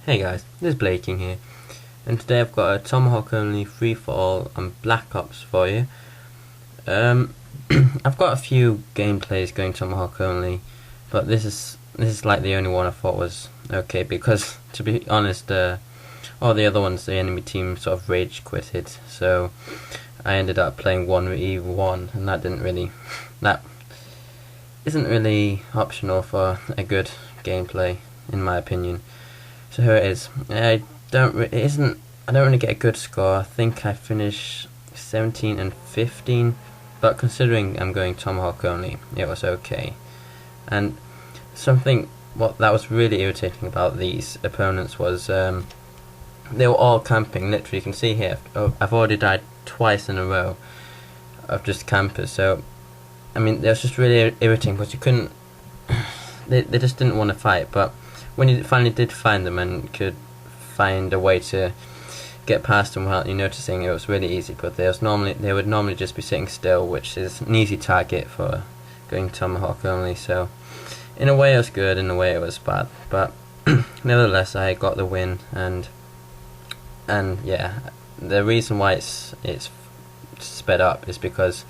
Hey guys, this is Blaking here, and today I've got a Tomahawk only free for all and Black Ops for you. Um, I've got a few gameplays going Tomahawk only, but this is like the only one I thought was okay because to be honest, all the other ones the enemy team sort of rage quitted, so I ended up playing 1v1, and that isn't really optional for a good gameplay in my opinion. So here it is. I don't really get a good score. I think I finished 17 and 15, but considering I'm going Tomahawk only, it was okay. And something what that was really irritating about these opponents was they were all camping. Literally, you can see here. I've already died twice in a row of just campers. So I mean, it was just really irritating because you couldn't. They just didn't want to fight, but when you finally did find them and could find a way to get past them without you noticing, it was really easy. But they would normally just be sitting still, which is an easy target for going Tomahawk only. So in a way it was good, in a way it was bad, but nevertheless I got the win. And yeah, the reason why it's sped up is because,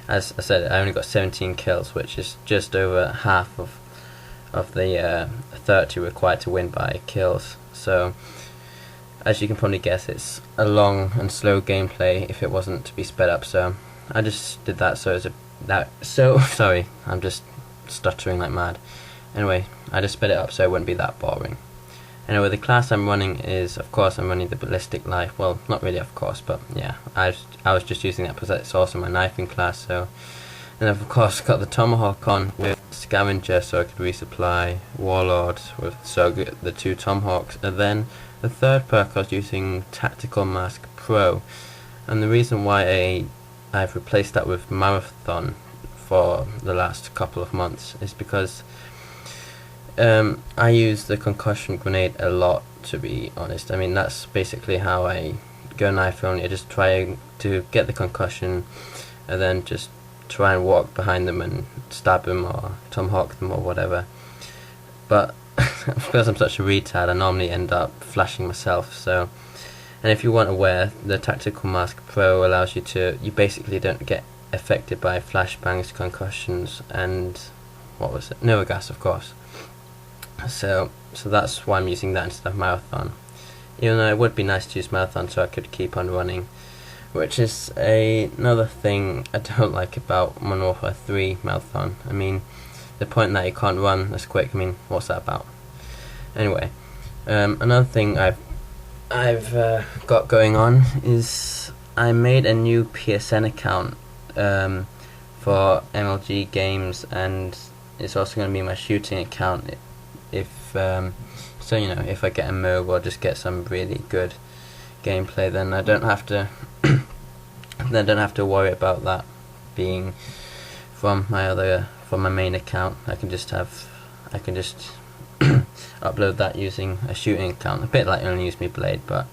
as I said, I only got 17 kills, which is just over half of the 30 required to win by kills. So as you can probably guess, it's a long and slow gameplay if it wasn't to be sped up. So I just did that so sorry, I'm just stuttering like mad. Anyway, I just sped it up so it wouldn't be that boring. Anyway, the class I'm running is, of course, I'm running the ballistic life. Well, not really, of course, but yeah, I was just using that because it's also my knifing class. So, and I've of course got the Tomahawk on with Scavenger so I could resupply, Warlord with the two Tomahawks, and then the third perk I was using Tactical Mask Pro. And the reason why I've replaced that with Marathon for the last couple of months is because I use the concussion grenade a lot, to be honest. I mean, that's basically how I go knife only. I just try to get the concussion and then just try and walk behind them and stab them or tomahawk them or whatever. But because I'm such a retard, I normally end up flashing myself. So, and if you weren't aware, the Tactical Mask Pro allows you basically don't get affected by flashbangs, concussions, and what was it? Gas, of course. So that's why I'm using that instead of Marathon. Even though it would be nice to use Marathon so I could keep on running, which is another thing I don't like about Modern Warfare 3 Marathon. I mean, the point that you can't run as quick, I mean, what's that about? Anyway, another thing I've got going on is I made a new PSN account for MLG games, and it's also going to be my shooting account if if I get a MOB or just get some really good gameplay, then I don't have to worry about that being from my main account. I can just upload that using a shooting account, a bit like Only Use Me Blade, but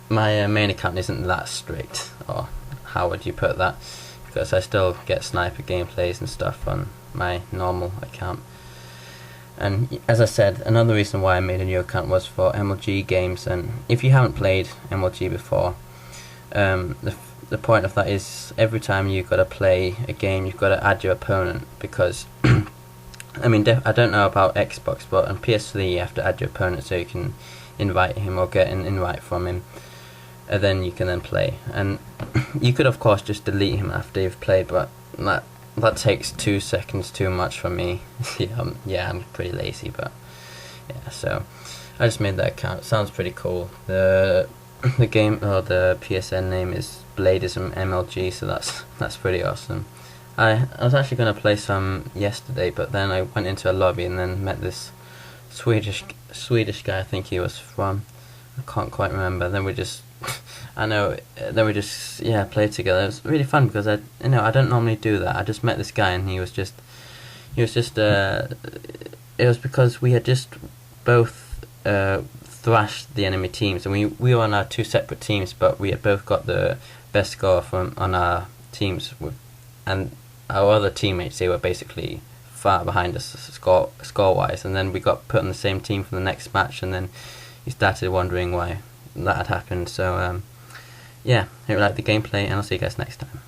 my main account isn't that strict, or how would you put that, because I still get sniper gameplays and stuff on my normal account. And as I said, another reason why I made a new account was for MLG games. And if you haven't played MLG before, the point of that is every time you've got to play a game, you've got to add your opponent, because I mean, I don't know about Xbox, but on PS3 you have to add your opponent so you can invite him or get an invite from him, and then you can then play. And you could of course just delete him after you've played, but that takes 2 seconds too much for me. Yeah, I'm pretty lazy, but yeah, so I just made that account. It sounds pretty cool. The game, or the PSN name, is Bladism MLG, so that's pretty awesome. I was actually going to play some yesterday, but then I went into a lobby and then met this Swedish guy. I think he was from, I can't quite remember. Then we just played together. It was really fun because I don't normally do that. I just met this guy and it was because we had just both thrashed the enemy teams, and we were on our two separate teams, but we had both got the best score on our teams and our other teammates, they were basically far behind us score wise, and then we got put on the same team for the next match, and then he started wondering why that had happened. So yeah, hope you like the gameplay, and I'll see you guys next time.